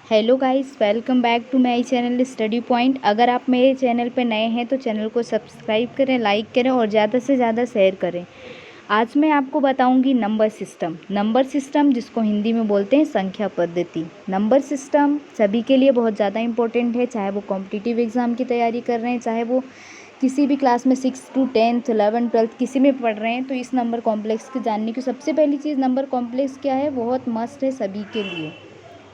Hello guys, welcome back to my channel study point. अगर आप मेरे चैनल पर नए हैं तो चैनल को सब्सक्राइब करें, लाइक करें और ज़्यादा से ज़्यादा शेयर करें। आज मैं आपको बताऊंगी नंबर सिस्टम। नंबर सिस्टम जिसको हिंदी में बोलते हैं संख्या पद्धति। नंबर सिस्टम सभी के लिए बहुत ज़्यादा इंपॉर्टेंट है, चाहे वो कॉम्पिटिटिव एग्ज़ाम की तैयारी कर रहे हैं, चाहे वो किसी भी क्लास में 6 to 10th 11th 12th किसी में पढ़ रहे हैं। तो इस नंबर कॉम्प्लेक्स की जानने की सबसे पहली चीज़ नंबर कॉम्प्लेक्स क्या है, बहुत मस्ट है सभी के लिए।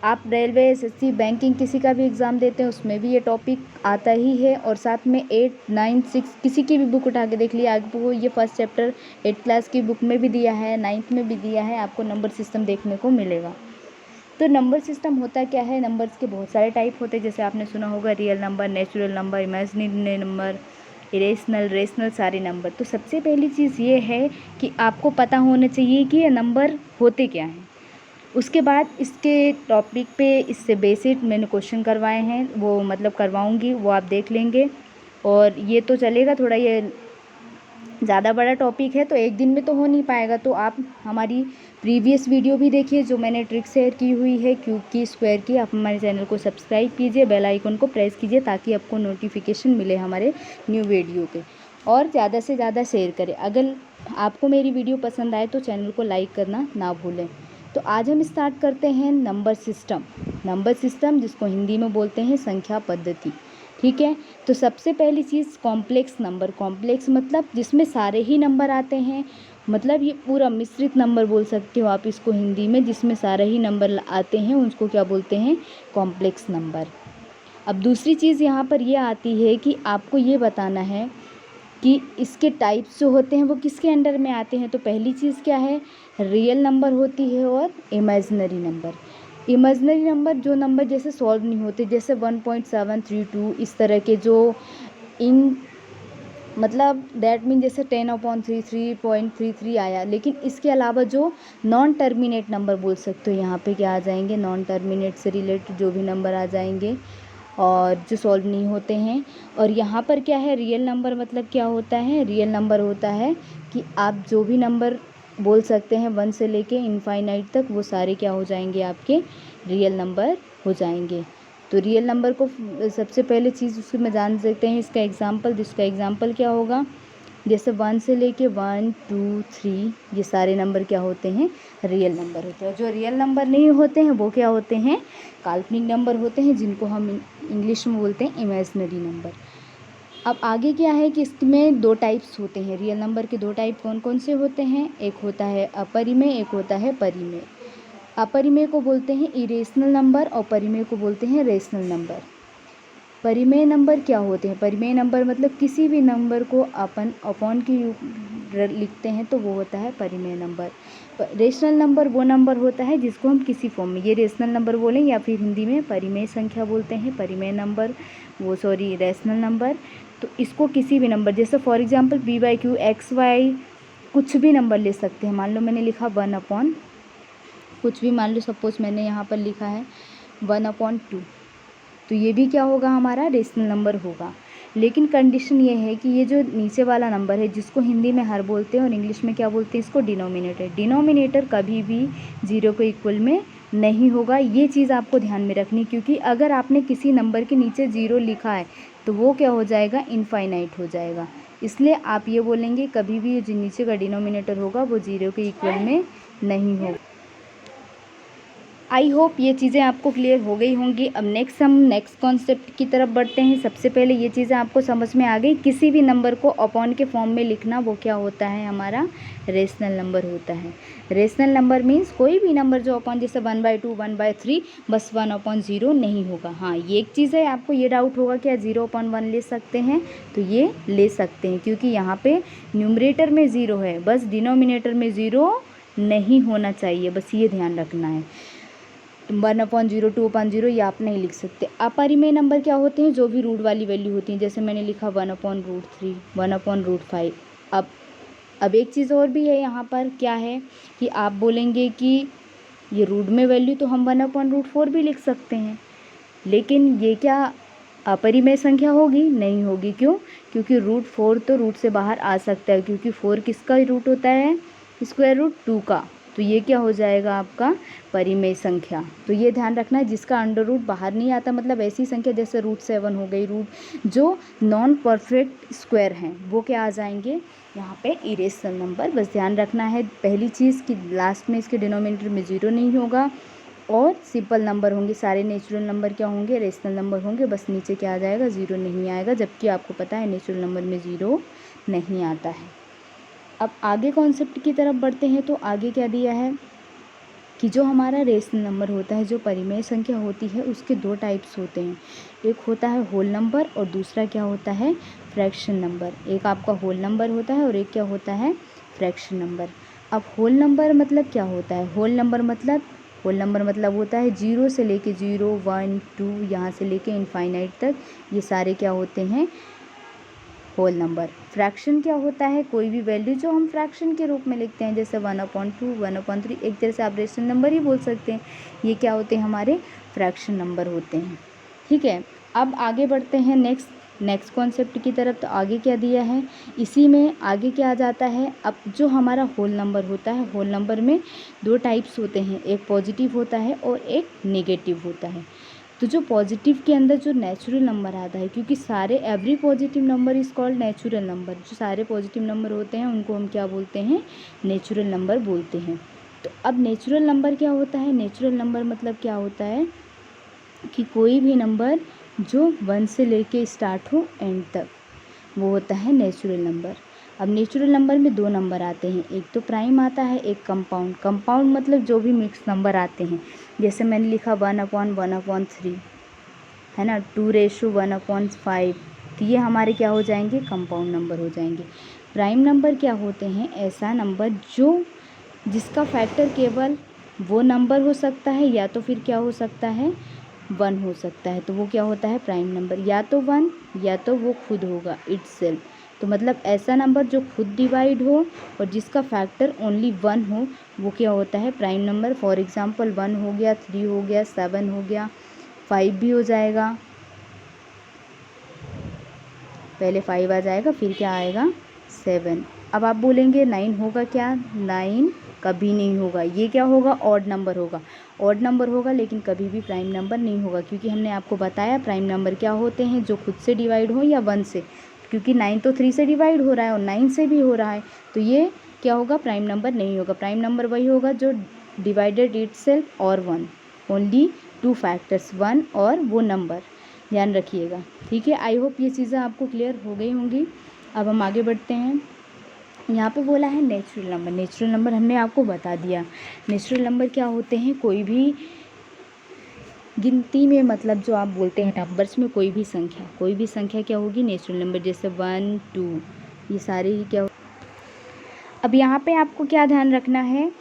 आप रेलवे, एसएससी, बैंकिंग किसी का भी एग्ज़ाम देते हैं उसमें भी ये टॉपिक आता ही है। और साथ में 8, 9, 6 किसी की भी बुक उठा के देख लिया, आपको ये फर्स्ट चैप्टर 8th क्लास की बुक में भी दिया है, 9th में भी दिया है, आपको नंबर सिस्टम देखने को मिलेगा। तो नंबर सिस्टम होता क्या है, नंबर्स के बहुत सारे टाइप होते हैं, जैसे आपने सुना होगा real number, natural number, imaginary number, irrational, rational, सारे नंबर। तो सबसे पहली चीज़ ये है कि आपको पता होना चाहिए कि ये नंबर होते क्या हैं। उसके बाद इसके टॉपिक पे इससे बेसिक मैंने क्वेश्चन करवाए हैं, वो मतलब करवाऊंगी, वो आप देख लेंगे। और ये तो चलेगा, थोड़ा ये ज़्यादा बड़ा टॉपिक है तो एक दिन में तो हो नहीं पाएगा। तो आप हमारी प्रीवियस वीडियो भी देखिए जो मैंने ट्रिक शेयर की हुई है क्यूब की, स्क्वायर की। आप हमारे चैनल को सब्सक्राइब कीजिए, बेल आइकन को प्रेस कीजिए ताकि आपको नोटिफिकेशन मिले हमारे न्यू वीडियो के। और ज़्यादा से ज़्यादा शेयर करें। अगर आपको मेरी वीडियो पसंद आए तो चैनल को लाइक करना ना भूलें। तो आज हम स्टार्ट करते हैं नंबर सिस्टम। नंबर सिस्टम जिसको हिंदी में बोलते हैं संख्या पद्धति। ठीक है, तो सबसे पहली चीज़ कॉम्प्लेक्स नंबर। कॉम्प्लेक्स मतलब जिसमें सारे ही नंबर आते हैं, मतलब ये पूरा मिश्रित नंबर बोल सकते हो आप इसको हिंदी में, जिसमें सारे ही नंबर आते हैं उसको क्या बोलते हैं, कॉम्प्लेक्स नंबर। अब दूसरी चीज़ यहाँ पर ये आती है कि आपको ये बताना है कि इसके टाइप्स जो होते हैं वो किसके अंडर में आते हैं। तो पहली चीज़ क्या है, रियल नंबर होती है और इमेजिनरी नंबर। इमेजिनरी नंबर जो नंबर जैसे सॉल्व नहीं होते, जैसे 1.732 इस तरह के जो इन मतलब दैट मीन जैसे 10/3 3.33 आया। लेकिन इसके अलावा जो नॉन टर्मिनेट नंबर बोल सकते हो, यहाँ पे क्या आ जाएंगे, नॉन टर्मिनेट से रिलेटेड जो भी नंबर आ जाएंगे और जो सॉल्व नहीं होते हैं। और यहाँ पर क्या है, रियल नंबर मतलब क्या होता है, रियल नंबर होता है कि आप जो भी नंबर बोल सकते हैं 1 से लेके इनफाइनाइट तक, वो सारे क्या हो जाएंगे, आपके रियल नंबर हो जाएंगे। तो रियल नंबर को सबसे पहले चीज़ उसकी में जान सकते हैं इसका एग्जाम्पल, जिसका एग्जाम्पल क्या होगा, जैसे 1 से लेके 1 2 3 ये सारे नंबर क्या होते हैं, रियल नंबर होते हैं। जो रियल नंबर नहीं होते हैं वो क्या होते हैं, काल्पनिक नंबर होते हैं, जिनको हम इंग्लिश में बोलते हैं इमेजिनरी नंबर। अब आगे क्या है कि इसमें दो टाइप्स होते हैं रियल नंबर के। दो टाइप कौन कौन से होते हैं, एक होता है अपरिमेय, एक होता है परिमेय। अपरिमेय को बोलते हैं इरेशनल नंबर और परिमेय को बोलते हैं रेशनल नंबर। परिमेय नंबर क्या होते हैं, परिमेय नंबर मतलब किसी भी नंबर को अपन अपॉन की लिखते हैं तो वो होता है परिमेय नंबर। रेशनल नंबर वो नंबर होता है जिसको हम किसी फॉर्म में, ये रेशनल नंबर बोलें या फिर हिंदी में परिमेय संख्या बोलते हैं, परिमेय नंबर वो सॉरी रेशनल नंबर। तो इसको किसी भी नंबर, जैसे for example p/q x y कुछ भी नंबर ले सकते हैं। मान लो मैंने लिखा 1/, कुछ भी मान लो, सपोज मैंने यहाँ पर लिखा है 1/2, तो ये भी क्या होगा, हमारा रेशनल नंबर होगा। लेकिन कंडीशन ये है कि ये जो नीचे वाला नंबर है जिसको हिंदी में हर बोलते हैं और इंग्लिश में क्या बोलते हैं, इसको डिनोमिनेटर। डिनोमिनेटर कभी भी 0 के इक्वल में नहीं होगा। ये चीज़ आपको ध्यान में रखनी, क्योंकि अगर आपने किसी नंबर के नीचे 0 लिखा है तो वो क्या हो जाएगा, इनफाइनाइट हो जाएगा। इसलिए आप ये बोलेंगे कभी भी जो नीचे का डिनोमिनेटर होगा वो 0 के इक्वल में नहीं होगा। आई होप ये चीज़ें आपको क्लियर हो गई होंगी। अब हम नेक्स्ट कॉन्सेप्ट की तरफ बढ़ते हैं। सबसे पहले ये चीज़ें आपको समझ में आ गई, किसी भी नंबर को अपॉन के फॉर्म में लिखना वो क्या होता है, हमारा रेशनल नंबर होता है। रेशनल नंबर मीन्स कोई भी नंबर जो अपॉन, जैसे 1/2 1/3 बस 1/0 नहीं होगा। हाँ, ये एक चीज़ है, आपको ये डाउट होगा क्या 0/1 ले सकते हैं, तो ये ले सकते हैं क्योंकि यहाँ पे न्यूमरेटर में 0 है, बस डिनोमिनेटर में 0 नहीं होना चाहिए, बस ये ध्यान रखना है। 1/0 2/0 ये आप नहीं लिख सकते। अपरिमेय नंबर क्या होते हैं, जो भी रूट वाली वैल्यू होती हैं, जैसे मैंने लिखा 1/√3 1/√5। अब एक चीज़ और भी है यहाँ पर, क्या है कि आप बोलेंगे कि ये रूट में वैल्यू तो हम 1/√4 भी लिख सकते हैं, लेकिन ये क्या अपरिमेय संख्या होगी, नहीं होगी। क्यों, क्योंकि √4 तो रूट से बाहर आ सकता है, क्योंकि 4 किसका रूट होता है, स्क्वायर रूट 2 का। तो ये क्या हो जाएगा आपका परिमेय संख्या। तो ये ध्यान रखना है, जिसका अंडर रूट बाहर नहीं आता, मतलब ऐसी संख्या जैसे √7 हो गई, रूट जो नॉन परफेक्ट स्क्वायर हैं वो क्या आ जाएंगे यहाँ पे इरेशनल नंबर। बस ध्यान रखना है पहली चीज़ कि लास्ट में इसके डिनोमिनेटर में 0 नहीं होगा और सिंपल नंबर होंगे, सारे नेचुरल नंबर क्या होंगे रेशनल नंबर होंगे, बस नीचे क्या आ जाएगा 0 नहीं आएगा, जबकि आपको पता है नेचुरल नंबर में 0 नहीं आता है। अब आगे कॉन्सेप्ट की तरफ बढ़ते हैं। तो आगे क्या दिया है कि जो हमारा रेशनल नंबर होता है, जो परिमेय संख्या होती है, उसके दो टाइप्स होते हैं, एक होता है होल नंबर और दूसरा क्या होता है फ्रैक्शन नंबर। एक आपका होल नंबर होता है और एक क्या होता है फ्रैक्शन नंबर। अब होल नंबर मतलब क्या होता है, होल नंबर मतलब होता है 0 से लेके 0, 1, 2 यहाँ से लेके इनफाइनाइट तक, ये सारे क्या होते हैं होल नंबर। फ्रैक्शन क्या होता है, कोई भी वैल्यू जो हम फ्रैक्शन के रूप में लिखते हैं, जैसे 1/2, 1/3, एक तरह से आप रेशनल नंबर ही बोल सकते हैं, ये क्या होते हैं हमारे फ्रैक्शन नंबर होते हैं। ठीक है, अब आगे बढ़ते हैं नेक्स्ट कॉन्सेप्ट की तरफ। तो आगे क्या दिया है, इसी में आगे क्या आ जाता है, अब जो हमारा होल नंबर होता है, होल नंबर में दो टाइप्स होते हैं, एक पॉजिटिव होता है और एक नेगेटिव होता है। तो जो पॉजिटिव के अंदर जो नेचुरल नंबर आता है, क्योंकि सारे every positive number is called natural number, जो सारे पॉजिटिव नंबर होते हैं उनको हम क्या बोलते हैं नेचुरल नंबर बोलते हैं। तो अब नेचुरल नंबर क्या होता है, नेचुरल नंबर मतलब क्या होता है कि कोई भी नंबर जो 1 से लेके स्टार्ट हो एंड तक, वो होता है नेचुरल नंबर। अब नेचुरल नंबर में दो नंबर आते हैं, एक तो प्राइम आता है, एक कंपाउंड। कंपाउंड मतलब जो भी मिक्स नंबर आते हैं, जैसे मैंने लिखा 1/1/3 है ना, 2:1/5, तो ये हमारे क्या हो जाएंगे कंपाउंड नंबर हो जाएंगे। प्राइम नंबर क्या होते हैं, ऐसा नंबर जो जिसका फैक्टर केवल वो नंबर हो सकता है या तो फिर क्या हो सकता है 1 हो सकता है, तो वो क्या होता है प्राइम नंबर, या तो 1 या तो वो खुद होगा इटसेल्फ। तो मतलब ऐसा नंबर जो खुद डिवाइड हो और जिसका फैक्टर ओनली 1 हो, वो क्या होता है प्राइम नंबर। फॉर एग्जांपल 1 हो गया, 3 हो गया, 7 हो गया, 5 भी हो जाएगा, पहले 5 आ जाएगा फिर क्या आएगा 7। अब आप बोलेंगे 9 होगा क्या, 9 कभी नहीं होगा, ये क्या होगा ऑड नंबर होगा, ऑड नंबर होगा लेकिन कभी भी प्राइम नंबर नहीं होगा, क्योंकि हमने आपको बताया प्राइम नंबर क्या होते हैं जो खुद से डिवाइड हो या 1 से, क्योंकि 9 तो 3 से डिवाइड हो रहा है और 9 से भी हो रहा है, तो ये क्या होगा प्राइम नंबर नहीं होगा। प्राइम नंबर वही होगा जो डिवाइडेड इटसेल्फ और 1, ओनली 2 फैक्टर्स 1 और वो नंबर, ध्यान रखिएगा। ठीक है, आई होप ये चीज़ें आपको क्लियर हो गई होंगी। अब हम आगे बढ़ते हैं। यहाँ पे बोला है नेचुरल नंबर, नेचुरल नंबर हमने आपको बता दिया। नेचुरल नंबर क्या होते हैं, कोई भी गिनती में, मतलब जो आप बोलते हैं नंबर्स में कोई भी संख्या क्या होगी नेचुरल नंबर, जैसे 1, 2, ये सारे ही क्या हो। अब यहाँ पे आपको क्या ध्यान रखना है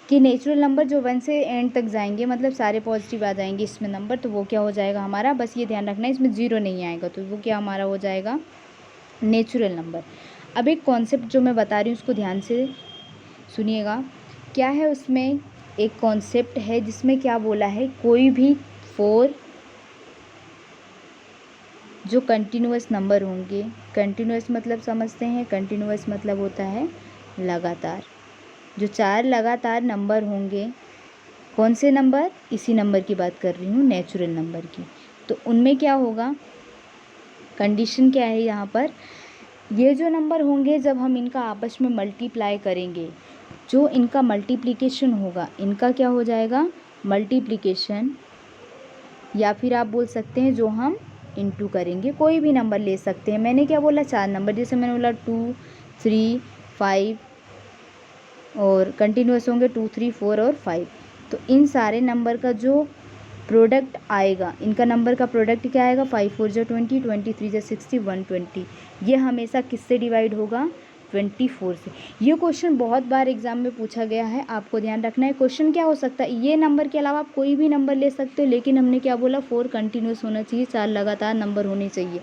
कि नेचुरल नंबर जो 1 से एंड तक जाएंगे, मतलब सारे पॉजिटिव आ जाएंगे इसमें नंबर, तो वो क्या हो जाएगा हमारा, बस ये ध्यान रखना है इसमें 0 नहीं आएगा, तो वो क्या हमारा हो जाएगा नेचुरल नंबर। अब एक कॉन्सेप्ट जो मैं बता रही हूँ उसको ध्यान से सुनिएगा, क्या है उसमें एक कॉन्सेप्ट है जिसमें क्या बोला है, कोई भी 4 जो कंटिन्यूअस नंबर होंगे, कंटिन्यूअस मतलब समझते हैं, कंटिन्यूअस मतलब होता है लगातार, जो 4 लगातार नंबर होंगे, कौन से नंबर, इसी नंबर की बात कर रही हूँ नेचुरल नंबर की, तो उनमें क्या होगा, कंडीशन क्या है यहाँ पर, ये जो नंबर होंगे जब हम इनका आपस में मल्टीप्लाई करेंगे, जो इनका मल्टीप्लिकेशन होगा, इनका क्या हो जाएगा मल्टीप्लिकेशन, या फिर आप बोल सकते हैं जो हम इनटू करेंगे, कोई भी नंबर ले सकते हैं। मैंने क्या बोला 4 नंबर, जैसे मैंने बोला 2, 3, 5 और कंटिन्यूअस होंगे 2, 3, 4 और 5, तो इन सारे नंबर का जो प्रोडक्ट आएगा, इनका नंबर का प्रोडक्ट क्या आएगा, 5 4 जो 20, 23 जो 60, 120, ये हमेशा किससे डिवाइड होगा 24 से। ये क्वेश्चन बहुत बार एग्जाम में पूछा गया है, आपको ध्यान रखना है। क्वेश्चन क्या हो सकता है, ये नंबर के अलावा आप कोई भी नंबर ले सकते हो, लेकिन हमने क्या बोला 4 कंटिन्यूस होना चाहिए, 4 लगातार नंबर होने चाहिए।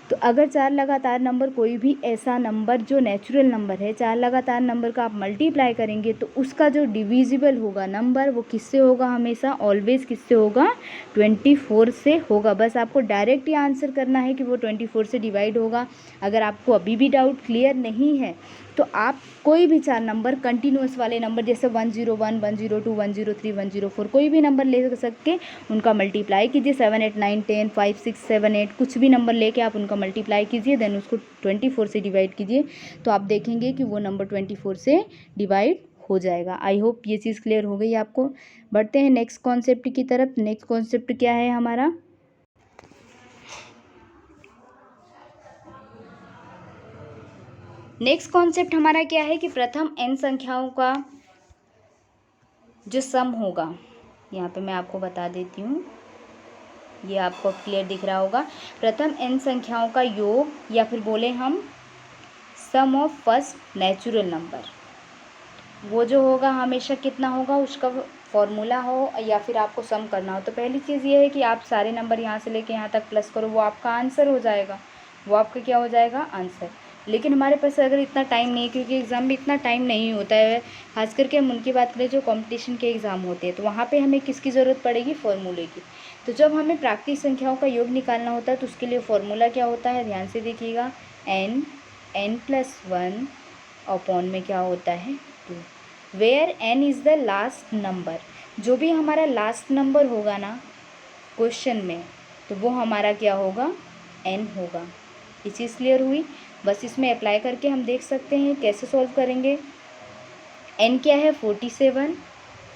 तो अगर 4 लगातार नंबर, कोई भी ऐसा नंबर जो नेचुरल नंबर है, 4 लगातार नंबर का आप मल्टीप्लाई करेंगे तो उसका जो डिविजिबल होगा नंबर, वो किससे होगा, हमेशा ऑलवेज किससे होगा 24 से होगा। बस आपको डायरेक्ट ही आंसर करना है कि वो 24 से डिवाइड होगा। अगर आपको अभी भी डाउट क्लियर नहीं है तो आप कोई भी 4 नंबर कंटिन्यूस वाले नंबर जैसे 101, 102, 103, 104 कोई भी नंबर ले सकके उनका मल्टीप्लाई कीजिए। 7, 8, 9, 10, 5, 6, 7, 8 कुछ भी नंबर लेके आप उनका मल्टीप्लाई कीजिए, देन उसको 24 से डिवाइड कीजिए, तो आप देखेंगे कि वो नंबर 24 से डिवाइड हो जाएगा। आई होप ये चीज़ क्लियर हो गई आपको। बढ़ते हैं नेक्स्ट कॉन्सेप्ट की तरफ। नेक्स्ट कॉन्सेप्ट क्या है हमारा? नेक्स्ट कॉन्सेप्ट हमारा क्या है कि प्रथम n संख्याओं का जो सम होगा, यहाँ पे मैं आपको बता देती हूँ, ये आपको क्लियर दिख रहा होगा। प्रथम n संख्याओं का योग, या फिर बोले हम सम ऑफ फर्स्ट नेचुरल नंबर, वो जो होगा हमेशा कितना होगा, उसका फॉर्मूला हो या फिर आपको सम करना हो। तो पहली चीज़ ये है कि आप सारे नंबर यहाँ से लेके यहाँ तक प्लस करो, वो आपका आंसर हो जाएगा, वो आपका क्या हो जाएगा, आंसर। लेकिन हमारे पास अगर इतना टाइम नहीं है, क्योंकि एग्ज़ाम में इतना टाइम नहीं होता है, खास करके हम उनकी बात करें जो कंपटीशन के एग्ज़ाम होते हैं, तो वहाँ पे हमें किसकी ज़रूरत पड़ेगी, फॉर्मूले की। तो जब हमें प्राकृतिक संख्याओं का योग निकालना होता है तो उसके लिए फॉर्मूला क्या होता है, ध्यान से देखिएगा, n+1 अपॉन में क्या होता है, 2, where n is the last number. जो भी हमारा लास्ट नंबर होगा ना क्वेश्चन में, तो वो हमारा क्या होगा, n होगा। ये चीज़ क्लियर हुई? बस इसमें अप्लाई करके हम देख सकते हैं कैसे सॉल्व करेंगे। n क्या है, 47।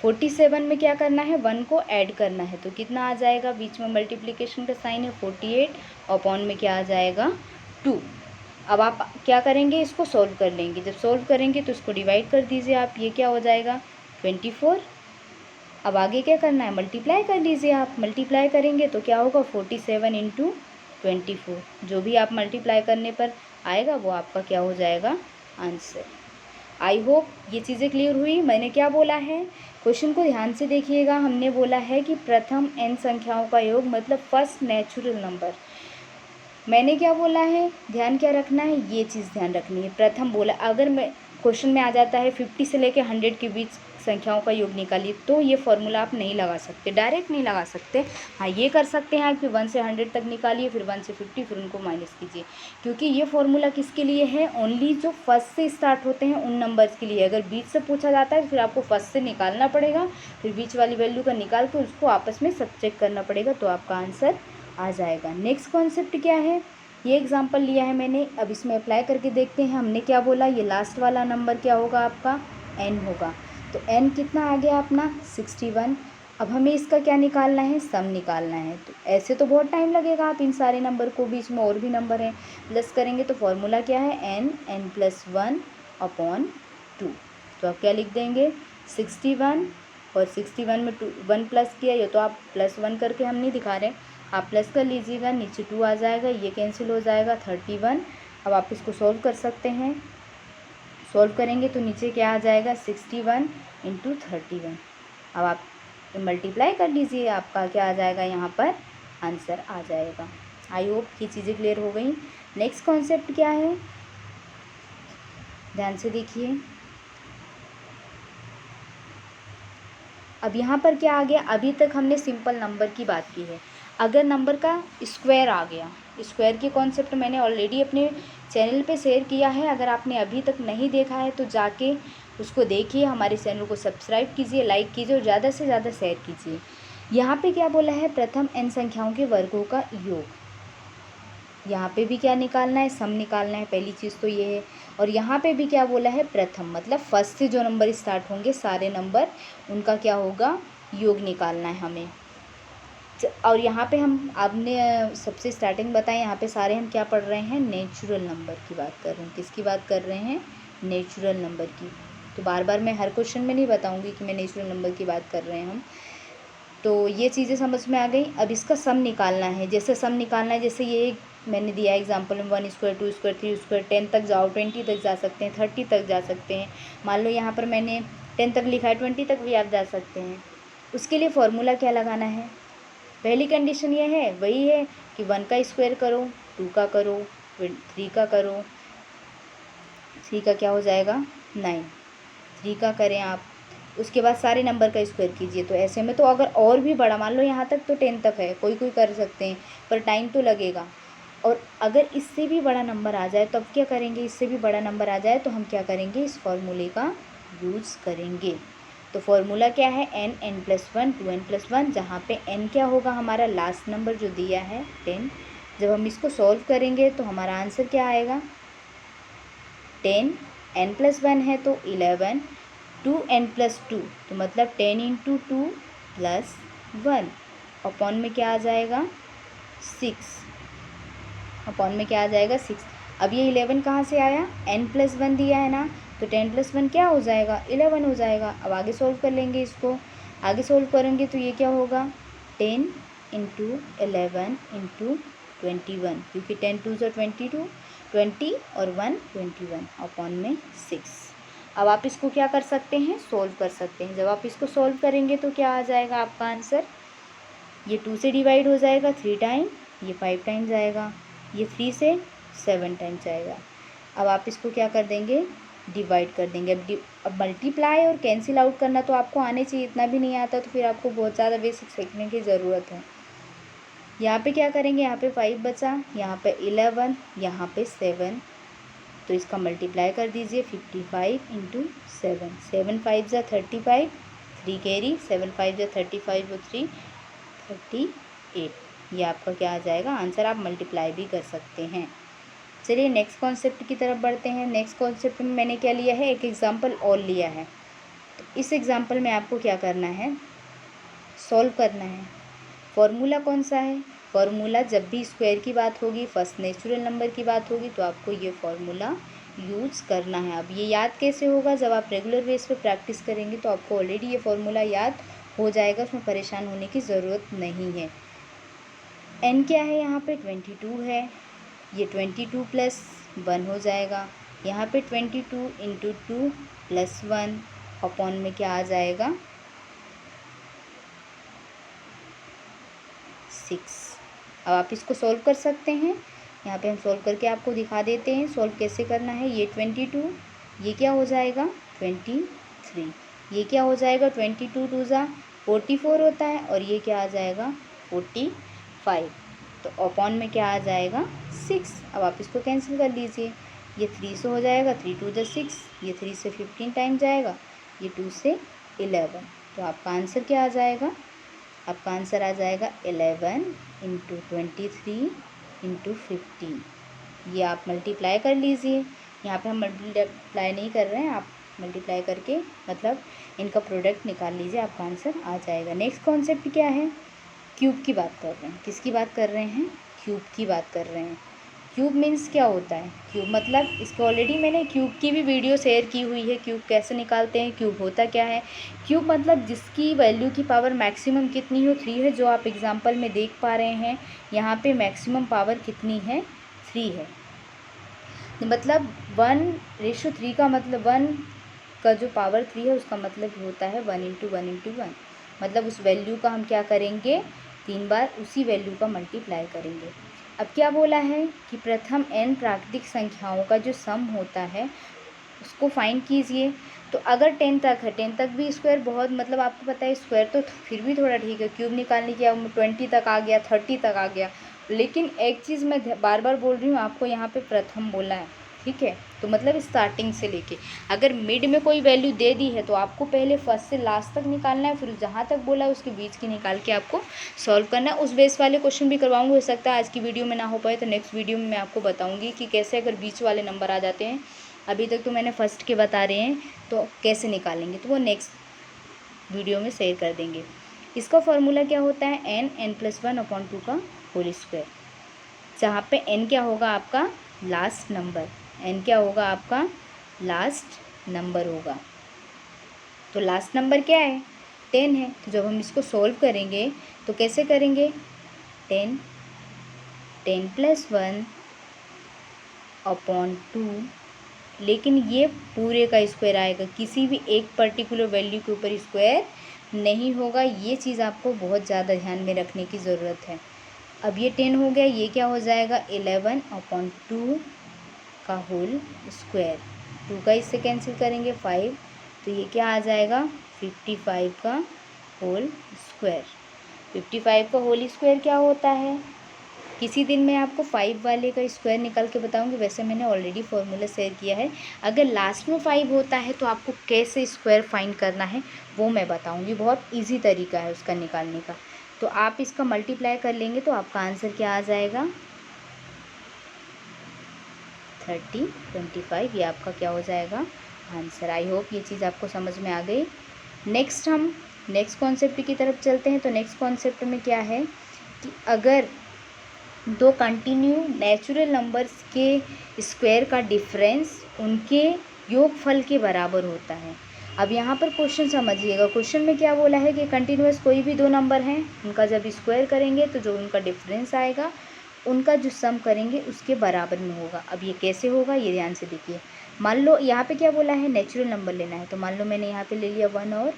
47 में क्या करना है, 1 को ऐड करना है, तो कितना आ जाएगा, बीच में मल्टीप्लिकेशन का साइन है, 48 अपॉन में क्या आ जाएगा, 2। अब आप क्या करेंगे, इसको सॉल्व कर लेंगे। जब सॉल्व करेंगे तो इसको डिवाइड कर दीजिए आप, ये क्या हो जाएगा, 24। अब आगे क्या करना है, मल्टीप्लाई कर लीजिए आप। मल्टीप्लाई करेंगे तो क्या होगा, 47 इंटू 24, जो भी आप मल्टीप्लाई करने पर आएगा वो आपका क्या हो जाएगा, आंसर। आई होप ये चीज़ें क्लियर हुई। मैंने क्या बोला है, क्वेश्चन को ध्यान से देखिएगा। हमने बोला है कि प्रथम n संख्याओं का योग मतलब फर्स्ट नेचुरल नंबर। मैंने क्या बोला है, ध्यान क्या रखना है, ये चीज़ ध्यान रखनी है। प्रथम बोला, अगर मैं क्वेश्चन में आ जाता है 50 से लेकर 100 के बीच संख्याओं का योग निकालिए, तो ये फॉर्मूला आप नहीं लगा सकते, डायरेक्ट नहीं लगा सकते। हाँ, ये कर सकते हैं कि 1 से 100 तक निकालिए, फिर 1 से 50, फिर उनको माइनस कीजिए, क्योंकि ये फॉर्मूला किसके लिए है, ओनली जो फर्स्ट से स्टार्ट होते हैं उन नंबर्स के लिए। अगर बीच से पूछा जाता है तो फिर आपको फर्स्ट से निकालना पड़ेगा, फिर बीच वाली वैल्यू का निकाल कर उसको आपस में सब्ट्रैक्ट करना पड़ेगा, तो आपका आंसर आ जाएगा। नेक्स्ट कॉन्सेप्ट क्या है, ये एग्जांपल लिया है मैंने, अब इसमें अप्लाई करके देखते हैं। हमने क्या बोला, ये लास्ट वाला नंबर क्या होगा आपका, n होगा। तो n कितना आ गया अपना, 61। अब हमें इसका क्या निकालना है, सम निकालना है। तो ऐसे तो बहुत टाइम लगेगा, आप इन सारे नंबर को, बीच में और भी नंबर हैं, प्लस करेंगे तो फॉर्मूला क्या है, n+1 अपॉन 2। तो आप क्या लिख देंगे, 61, और 61 में 1 प्लस किया, ये तो आप +1 करके हम नहीं दिखा रहे, आप प्लस कर लीजिएगा, नीचे 2 आ जाएगा, ये कैंसिल हो जाएगा, 31। अब आप इसको सॉल्व कर सकते हैं। सॉल्व करेंगे तो नीचे क्या आ जाएगा, 61 इंटू 31। अब आप मल्टीप्लाई कर लीजिए, आपका क्या आ जाएगा, यहाँ पर आंसर आ जाएगा। आई होप ये चीज़ें क्लियर हो गई। नेक्स्ट कॉन्सेप्ट क्या है, ध्यान से देखिए। अब यहाँ पर क्या आ गया, अभी तक हमने सिंपल नंबर की बात की है। अगर नंबर का स्क्वायर आ गया, स्क्वायर की कॉन्सेप्ट मैंने ऑलरेडी अपने चैनल पे शेयर किया है, अगर आपने अभी तक नहीं देखा है तो जाके उसको देखिए। हमारे चैनल को सब्सक्राइब कीजिए, लाइक कीजिए और ज़्यादा से ज़्यादा शेयर कीजिए। यहाँ पे क्या बोला है, प्रथम n संख्याओं के वर्गों का योग। यहाँ पे भी क्या निकालना है, सम निकालना है, पहली चीज़ तो ये है। और यहाँ पे भी क्या बोला है, प्रथम मतलब फर्स्ट से जो नंबर स्टार्ट होंगे सारे नंबर, उनका क्या होगा, योग निकालना है हमें। और यहाँ पे हम आपने सबसे स्टार्टिंग बताएं, यहाँ पे सारे हम क्या पढ़ रहे हैं, नेचुरल नंबर की बात कर रहे हैं। किसकी बात कर रहे हैं, नेचुरल नंबर की। तो बार बार मैं हर क्वेश्चन में नहीं बताऊँगी कि मैं नेचुरल नंबर की बात कर रहे हैं हम। तो ये चीज़ें समझ में आ गई। अब इसका सम निकालना है। जैसे सम निकालना है, जैसे ये मैंने दिया एग्जांपल में 1 स्क्वायर 2 स्क्वायर 3 स्क्वायर 10 तक जाओ, 20 तक जा सकते हैं, 30 तक जा सकते हैं। मान लो यहाँ पर मैंने 10 तक लिखा है, 20 तक भी आप जा सकते हैं। उसके लिए फॉर्मूला क्या लगाना है, पहली कंडीशन ये है, वही है कि 1 का स्क्वायर करो, 2 का करो, 3 का करो, 3 का क्या हो जाएगा 9, 3 का करें आप। उसके बाद सारे नंबर का स्क्वायर कीजिए। तो ऐसे में तो अगर और भी बड़ा, मान लो यहाँ तक तो 10 तक है, कोई कोई कर सकते हैं, पर टाइम तो लगेगा। और अगर इससे भी बड़ा नंबर आ जाए तो अब क्या करेंगे, इससे भी बड़ा नंबर आ जाए तो हम क्या करेंगे, इस फॉर्मूले का यूज़ करेंगे। तो फॉर्मूला क्या है, n+1 2n+1, जहाँ पे n क्या होगा, हमारा लास्ट नंबर जो दिया है 10। जब हम इसको सॉल्व करेंगे तो हमारा आंसर क्या आएगा, 10, n+1 है तो 11, 2n+2 तो मतलब 10 × 2 + 1 अपॉन में क्या आ जाएगा 6, अपॉन में क्या आ जाएगा 6। अब ये 11 कहाँ से आया, n+1 दिया है ना, तो 10+1 क्या हो जाएगा 11 हो जाएगा। अब आगे सोल्व कर लेंगे इसको, आगे सोल्व करेंगे तो ये क्या होगा 10 × 11 × 21, क्योंकि 10 2 = 22, 20 और 1 21 अपॉन में 6। अब आप इसको क्या कर सकते हैं, सोल्व कर सकते हैं। जब आप इसको सोल्व करेंगे तो क्या आ जाएगा आपका आंसर, ये 2 से डिवाइड हो जाएगा 3 टाइम, ये 5 टाइम्स आएगा, ये 3 से 7 टाइम्स आएगा। अब आप इसको क्या कर देंगे, डिवाइड कर देंगे। अब मल्टीप्लाई और कैंसिल आउट करना तो आपको आने चाहिए, इतना भी नहीं आता तो फिर आपको बहुत ज़्यादा बेसिक सीखने की ज़रूरत है। यहाँ पे क्या करेंगे, यहाँ पे 5 बचा, यहाँ पे 11, यहाँ पे 7, तो इसका मल्टीप्लाई कर दीजिए 55 × 7, 7 5 = 35, 3 कैरी, 7 5 = 35 और 3 38, ये आपका क्या आ जाएगा आंसर। आप मल्टीप्लाई भी कर सकते हैं। चलिए नेक्स्ट कॉन्सेप्ट की तरफ बढ़ते हैं। नेक्स्ट कॉन्सेप्ट में मैंने क्या लिया है, एक एग्जांपल और लिया है। तो इस एग्जांपल में आपको क्या करना है, सॉल्व करना है। फॉर्मूला कौन सा है, फॉर्मूला जब भी स्क्वायर की बात होगी, फर्स्ट नेचुरल नंबर की बात होगी, तो आपको ये फॉर्मूला यूज़ करना है। अब ये याद कैसे होगा, जब आप रेगुलर बेस पे प्रैक्टिस करेंगे तो आपको ऑलरेडी ये फॉर्मूला याद हो जाएगा, उसमें परेशान होने की ज़रूरत नहीं है। n क्या है, यहाँ पे 22 है, ये 22 + 1 हो जाएगा, यहाँ पे 22 × 2 + 1 अपॉन में क्या आ जाएगा 6। अब आप इसको सॉल्व कर सकते हैं, यहाँ पे हम सॉल्व करके आपको दिखा देते हैं सॉल्व कैसे करना है। ये 22, ये क्या हो जाएगा 23, ये क्या हो जाएगा 22 2 ज़ा 44 होता है, और ये क्या आ जाएगा 45, तो अपॉन में क्या आ जाएगा 6। अब आप इसको कैंसिल कर लीजिए, ये 3 से हो जाएगा, 3 2 = 6, ये 3 से 15 टाइम जाएगा, ये 2 से 11, तो आपका आंसर क्या आ जाएगा, आपका आंसर आ जाएगा 11 × 23 × 15। ये आप मल्टीप्लाई कर लीजिए, यहाँ पे हम मल्टीप्लाई नहीं कर रहे हैं, आप मल्टीप्लाई करके मतलब इनका प्रोडक्ट निकाल लीजिए, आपका आंसर आ जाएगा। नेक्स्ट कॉन्सेप्ट क्या है, क्यूब की बात कर रहे हैं। किसकी बात कर रहे हैं, क्यूब की बात कर रहे हैं। क्यूब मीन्स क्या होता है, क्यूब मतलब इसको ऑलरेडी मैंने क्यूब की भी वीडियो शेयर की हुई है, क्यूब कैसे निकालते हैं, क्यूब होता क्या है। क्यूब मतलब जिसकी वैल्यू की पावर मैक्सिमम कितनी हो 3 है, जो आप एग्जांपल में देख पा रहे हैं यहाँ पे मैक्सिमम पावर कितनी है 3 है। मतलब 1:3 का मतलब 1 का जो पावर 3 है उसका मतलब होता है 1 × 1 × 1, मतलब उस वैल्यू का हम क्या करेंगे 3 बार उसी वैल्यू का मल्टीप्लाई करेंगे। अब क्या बोला है कि प्रथम n प्राकृतिक संख्याओं का जो सम होता है उसको फाइंड कीजिए। तो अगर 10 तक है, 10 तक भी स्क्वायर बहुत मतलब आपको पता है स्क्वायर तो फिर भी थोड़ा ठीक है, क्यूब निकालने की अब 20 तक आ गया, 30 तक आ गया, लेकिन एक चीज़ मैं बार बार बोल रही हूँ आपको, यहाँ पे प्रथम बोला है, ठीक है, तो मतलब स्टार्टिंग से लेके अगर मिड में कोई वैल्यू दे दी है तो आपको पहले फर्स्ट से लास्ट तक निकालना है, फिर जहाँ तक बोला है उसके बीच की निकाल के आपको सॉल्व करना है। उस बेस वाले क्वेश्चन भी करवाऊंगी, हो सकता है आज की वीडियो में ना हो पाए तो नेक्स्ट वीडियो में मैं आपको बताऊँगी कि कैसे अगर बीच वाले नंबर आ जाते हैं, अभी तक तो मैंने फर्स्ट के बता रहे हैं, तो कैसे निकालेंगे तो वो नेक्स्ट वीडियो में शेयर कर देंगे। इसका फॉर्मूला क्या होता है, n+1/2 का होल स्क्वायर, जहाँ पे n क्या होगा आपका लास्ट नंबर, n क्या होगा आपका लास्ट नंबर होगा। तो लास्ट नंबर क्या है 10 है, तो जब हम इसको सॉल्व करेंगे तो कैसे करेंगे 10 + 1/2, लेकिन ये पूरे का स्क्वायर आएगा, किसी भी एक पर्टिकुलर वैल्यू के ऊपर स्क्वायर नहीं होगा। ये चीज़ आपको बहुत ज़्यादा ध्यान में रखने की ज़रूरत है। अब ये 10 हो गया, ये क्या हो जाएगा 11/2 का होल स्क्वायर, 2 का इससे कैंसिल करेंगे 5, तो ये क्या आ जाएगा 55 का होल स्क्वायर। 55 का होल स्क्वायर क्या होता है किसी दिन मैं आपको 5 वाले का स्क्वायर निकाल के बताऊंगी, वैसे मैंने ऑलरेडी फॉर्मूला शेयर किया है। अगर लास्ट में 5 होता है तो आपको कैसे स्क्वायर फाइंड करना है वो मैं बताऊंगी, बहुत ईजी तरीका है उसका निकालने का। तो आप इसका मल्टीप्लाई कर लेंगे तो आपका आंसर क्या आ जाएगा, 30, 25, ये आपका क्या हो जाएगा आंसर। आई होप ये चीज़ आपको समझ में आ गई। हम नेक्स्ट कॉन्सेप्ट की तरफ चलते हैं। तो नेक्स्ट कॉन्सेप्ट में क्या है कि अगर दो कंटिन्यू नेचुरल नंबर्स के स्क्वायर का डिफरेंस उनके योगफल के बराबर होता है। अब यहाँ पर क्वेश्चन समझिएगा, क्वेश्चन में क्या बोला है कि कंटिन्यूअस कोई भी दो नंबर हैं, उनका जब स्क्वायर करेंगे तो जो उनका डिफरेंस आएगा उनका जो सम करेंगे उसके बराबर में होगा। अब ये कैसे होगा ये ध्यान से देखिए। मान लो यहाँ पे क्या बोला है, नेचुरल नंबर लेना है, तो मान लो मैंने यहाँ पे ले लिया 1 और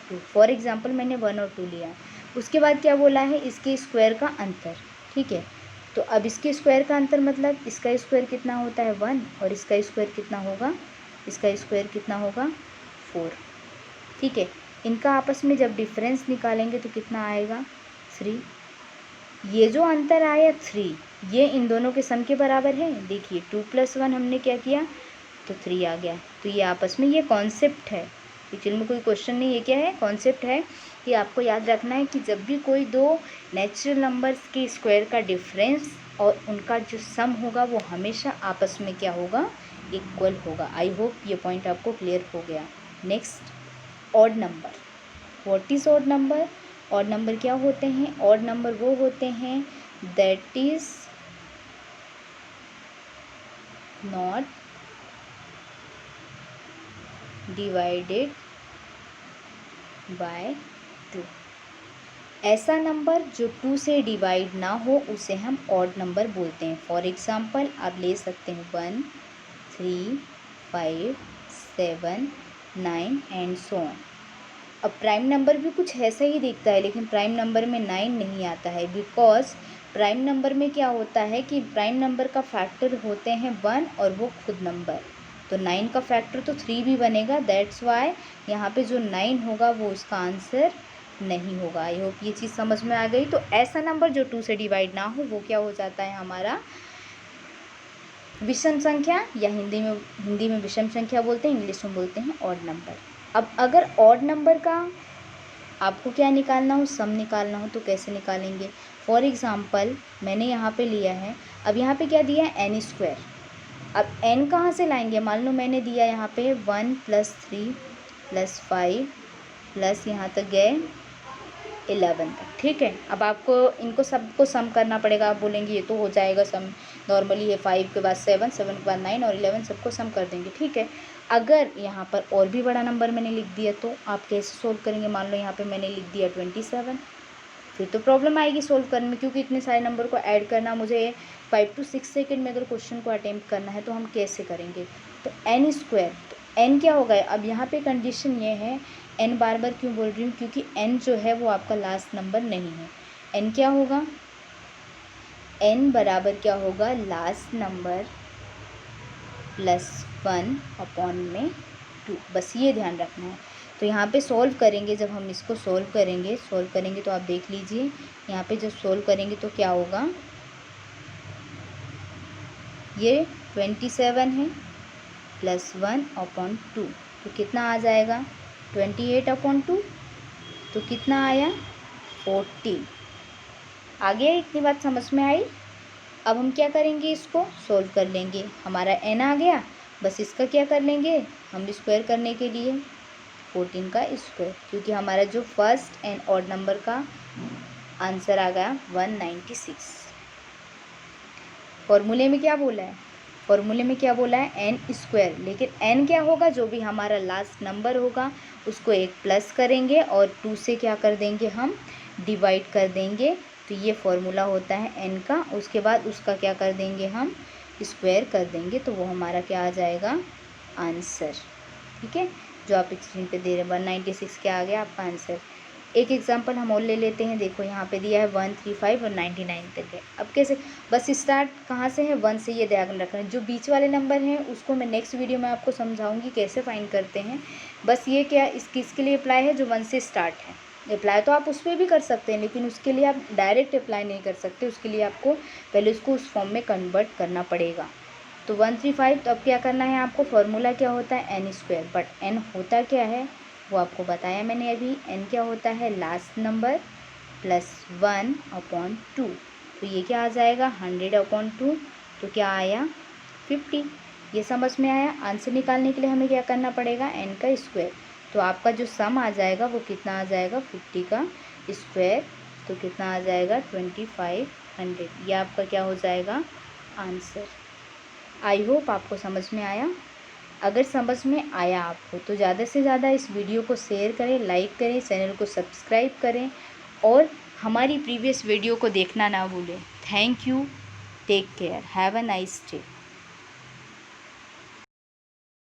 2, फॉर एग्जांपल मैंने 1 और 2 लिया। उसके बाद क्या बोला है, इसके स्क्वायर का अंतर, ठीक है। तो अब इसके स्क्वायर का अंतर मतलब इसका स्क्वायर कितना होता है 1 और इसका स्क्वायर कितना होगा, इसका स्क्वायर कितना होगा 4, ठीक है। इनका आपस में जब डिफरेंस निकालेंगे तो कितना आएगा 3। ये जो अंतर आया 3, ये इन दोनों के सम के बराबर है। देखिए 2 + 1 हमने क्या किया तो 3 आ गया। तो ये आपस में, ये कॉन्सेप्ट है, एक्चुअली में कोई क्वेश्चन नहीं, ये क्या है कॉन्सेप्ट है। कि आपको याद रखना है कि जब भी कोई दो नेचुरल नंबर्स के स्क्वायर का डिफरेंस और उनका जो सम होगा वो हमेशा आपस में क्या होगा, इक्वल होगा। आई होप ये पॉइंट आपको क्लियर हो गया। Next odd number. What is odd number? Odd number क्या होते हैं? ऑड नंबर वो होते हैं that is not divided by 2। ऐसा नंबर जो 2 से डिवाइड ना हो उसे हम ऑड नंबर बोलते हैं। फॉर एग्जांपल आप ले सकते हैं 1, 3, 5, 7, 9 एंड सो ऑन। अब प्राइम नंबर भी कुछ ऐसा ही दिखता है, लेकिन प्राइम नंबर में 9 नहीं आता है, बिकॉज प्राइम नंबर में क्या होता है कि प्राइम नंबर का फैक्टर होते हैं 1 और वो खुद नंबर। तो 9 का फैक्टर तो 3 भी बनेगा, दैट्स वाई यहाँ पे जो 9 होगा वो उसका आंसर नहीं होगा। आई होप ये चीज़ समझ में आ गई। तो ऐसा नंबर जो 2 से डिवाइड ना हो वो क्या हो जाता है हमारा विषम संख्या, या हिंदी में विषम संख्या बोलते हैं, इंग्लिश में बोलते हैं ऑड नंबर। अब अगर ऑड नंबर का आपको क्या निकालना हो, सम निकालना हो, तो कैसे निकालेंगे? फॉर एग्जांपल मैंने यहाँ पे लिया है, अब यहाँ पे क्या दिया है n²। अब n कहाँ से लाएंगे? मान लो मैंने दिया यहाँ पे 1 + 3 + 5 प्लस यहाँ तक गए 11 तक, ठीक है। अब आपको इनको सबको सम करना पड़ेगा। आप बोलेंगे ये तो हो जाएगा सम, नॉर्मली है 5 के बाद 7, 7 के बाद 9 और 11 सबको सम कर देंगे, ठीक है। अगर यहाँ पर और भी बड़ा नंबर मैंने लिख दिया तो आप कैसे सोल्व करेंगे? मान लो यहाँ पे मैंने लिख दिया 27, फिर तो प्रॉब्लम आएगी सोल्व करने में, क्योंकि इतने सारे नंबर को ऐड करना, मुझे 5 to 6 सेकेंड में अगर क्वेश्चन को अटेम्प्ट करना है तो हम कैसे करेंगे? तो n², तो n क्या होगा? अब यहाँ पे कंडीशन ये है, n बार बार क्यों बोल रही हूँ, क्योंकि n जो है वो आपका लास्ट नंबर नहीं है। n क्या होगा? n बराबर क्या होगा? लास्ट नंबर +1/2, बस ये ध्यान रखना है। तो यहाँ पे सॉल्व करेंगे, जब हम इसको सॉल्व करेंगे तो आप देख लीजिए यहाँ पे जब सॉल्व करेंगे तो क्या होगा, ये 27 है +1/2, तो कितना आ जाएगा 28/2, तो कितना आया 40। आ गया? इतनी बात समझ में आई? अब हम क्या करेंगे, इसको सॉल्व कर लेंगे। हमारा n आ गया, बस इसका क्या कर लेंगे हम स्क्वायर करने के लिए 14 का स्क्वायर, क्योंकि हमारा जो फर्स्ट एंड ऑड नंबर का आंसर आ गया 196। फॉर्मूले में क्या बोला है? फॉर्मूले में क्या बोला है? n², लेकिन n क्या होगा? जो भी हमारा लास्ट नंबर होगा उसको एक प्लस करेंगे और 2 से क्या कर देंगे, हम डिवाइड कर देंगे। तो ये फॉर्मूला होता है n का। उसके बाद उसका क्या कर देंगे, हम स्क्वायर कर देंगे, तो वो हमारा क्या आ जाएगा आंसर, ठीक है। जो आप स्क्रीन पे दे रहे हैं 196 क्या आ गया आपका आंसर। एक एग्जांपल हम और ले लेते हैं। देखो यहाँ पे दिया है 135 और 99 तक है। अब कैसे, बस स्टार्ट कहाँ से है 1 से, ये ध्यान रखना है। जो बीच वाले नंबर हैं उसको मैं नेक्स्ट वीडियो में आपको समझाऊंगी कैसे फाइंड करते हैं। बस ये क्या इसके लिए अप्लाई है जो 1 से स्टार्ट है। अप्लाई तो आप उस पर भी कर सकते हैं, लेकिन उसके लिए आप डायरेक्ट अप्लाई नहीं कर सकते, उसके लिए आपको पहले उसको उस फॉर्म में कन्वर्ट करना पड़ेगा। तो 135, तो अब क्या करना है आपको, फार्मूला क्या होता है n स्क्वायर, बट n होता क्या है वो आपको बताया मैंने अभी। n क्या होता है, लास्ट नंबर प्लस 1/2। तो ये क्या आ जाएगा, 100/2। तो क्या आया, 50। ये समझ में आया। आंसर निकालने के लिए हमें क्या करना पड़ेगा, n का स्क्वायर। तो आपका जो सम आ जाएगा वो कितना आ जाएगा, 50 का स्क्वायर। तो कितना आ जाएगा, 2500। ये आपका क्या हो जाएगा, आंसर। आई होप आपको समझ में आया। अगर समझ में आया आपको तो ज़्यादा से ज़्यादा इस वीडियो को शेयर करें, लाइक करें, चैनल को सब्सक्राइब करें और हमारी प्रीवियस वीडियो को देखना ना भूलें। Thank you, take care, have a nice day.